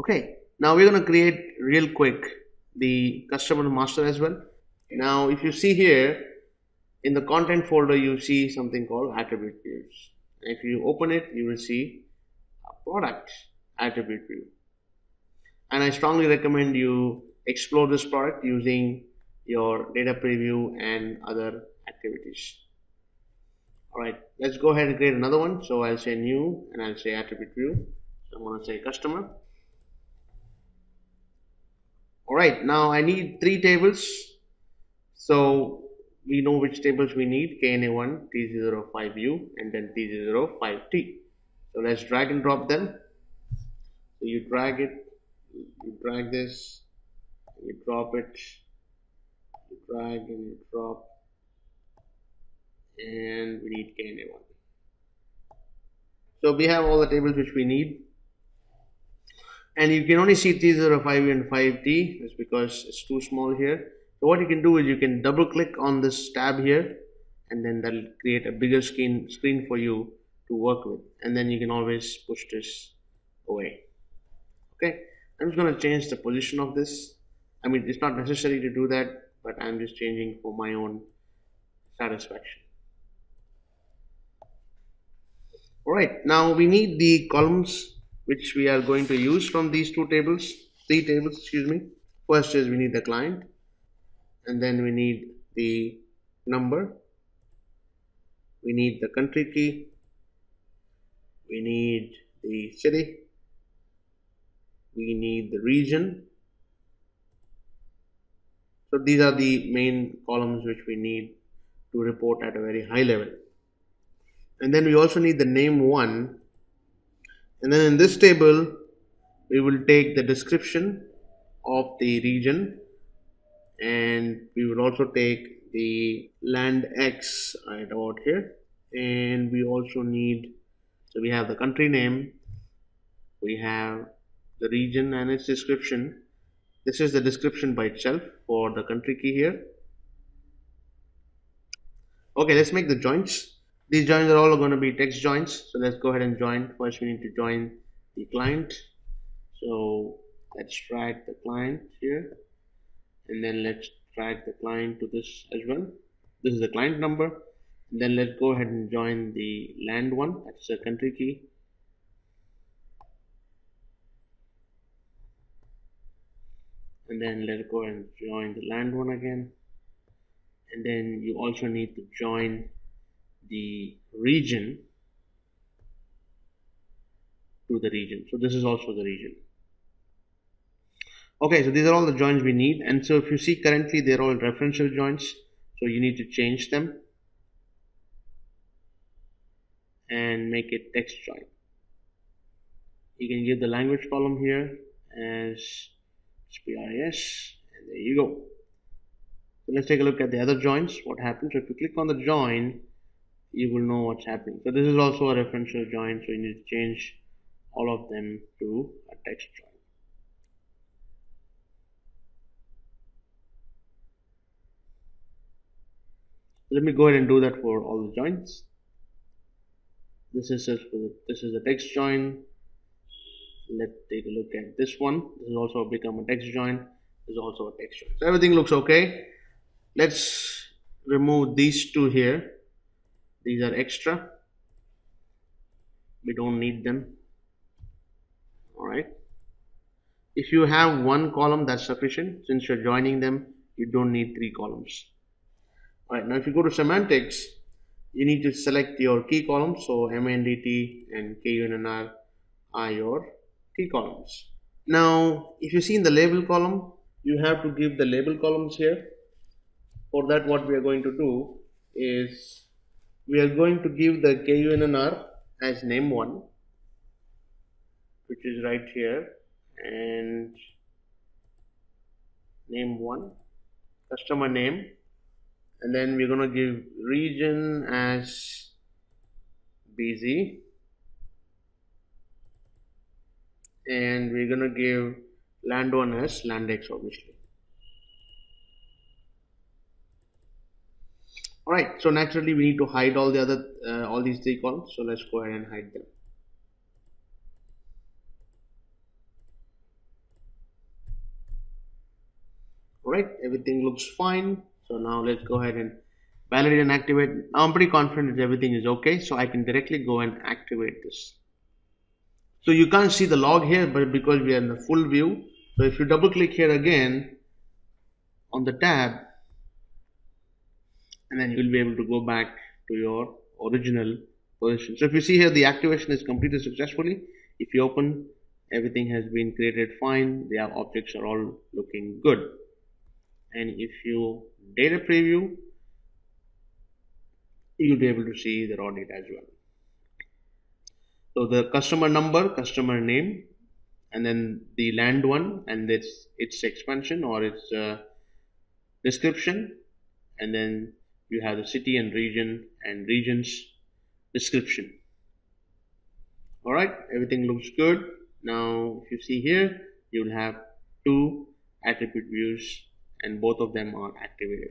Okay, now we're going to create real quick the customer master as well. Now if you see here in the content folder, you see something called attribute views. If you open it, you will see a product attribute view, and I strongly recommend you explore this product using your data preview and other activities. Alright, let's go ahead and create another one. So I'll say new and I'll say attribute view. So I'm going to say customer. Alright, now I need 3 tables. So we know which tables we need: KNA1, T005U, and then T005T. So let's drag and drop them. So you drag it, you drag this, you drop it, you drag and you drop, and we need KNA1. So we have all the tables which we need, and you can only see T05U and 5T. That's because it's too small here. So what you can do is you can double click on this tab here, and then that'll create a bigger screen for you to work with, and then you can always push this away. Okay, I'm just going to change the position of this. I mean, it's not necessary to do that, but I'm just changing for my own satisfaction. Alright, now we need the columns which we are going to use from these 3 tables, excuse me. First is we need the client, and then we need the number, we need the country key, we need the city, we need the region. So these are the main columns which we need to report at a very high level. And then we also need the name 1, and then in this table we will take the description of the region, and we will also take the land X right out here, and we also need, so we have the country name, we have the region and its description. This is the description by itself for the country key here. Okay, let's make the joins. These joins are all going to be text joins. So let's go ahead and join. First we need to join the client. So let's drag the client here, and then let's drag the client to this as well. This is the client number. And then let's go ahead and join the land one. That's the country key. And then let's go and join the land one again, and then you also need to join the region to the region. So this is also the region. Okay, so these are all the joins we need, and so if you see currently they're all referential joins, so you need to change them and make it text join. You can give the language column here as SPIS, and there you go. So let's take a look at the other joins. What happens? So if you click on the join, you will know what's happening. So this is also a referential join, so you need to change all of them to a text join. Let me go ahead and do that for all the joins. This is a text join. Let's take a look at this one. This is also become a text join. This is also a text join. So everything looks okay. Let's remove these 2 here. These are extra. We don't need them. Alright. If you have 1 column, that's sufficient. Since you're joining them, you don't need 3 columns. Alright, now if you go to semantics, you need to select your key columns. So MNDT and KUNNR are your key columns. Now if you see in the label column, you have to give the label columns here. For that, what we are going to do is we are going to give the KUNNR as name 1, which is right here, and name 1, customer name, and then we're going to give region as BZ, and we're going to give land 1 as land X, obviously. Alright, so naturally we need to hide all the other all these 3 columns, so let's go ahead and hide them. Alright, everything looks fine. So now let's go ahead and validate and activate. Now I'm pretty confident that everything is okay, so I can directly go and activate this. So you can't see the log here, but because we are in the full view, so if you double click here again on the tab, and then you'll be able to go back to your original position. So if you see here, the activation is completed successfully. If you open, everything has been created fine. The objects are all looking good. And if you data preview, you'll be able to see the raw data as well. So the customer number, customer name, and then the land one, and its expansion or its description, and then you have the city and region and regions description. Alright, everything looks good. Now if you see here, you'll have two attribute views and both of them are activated.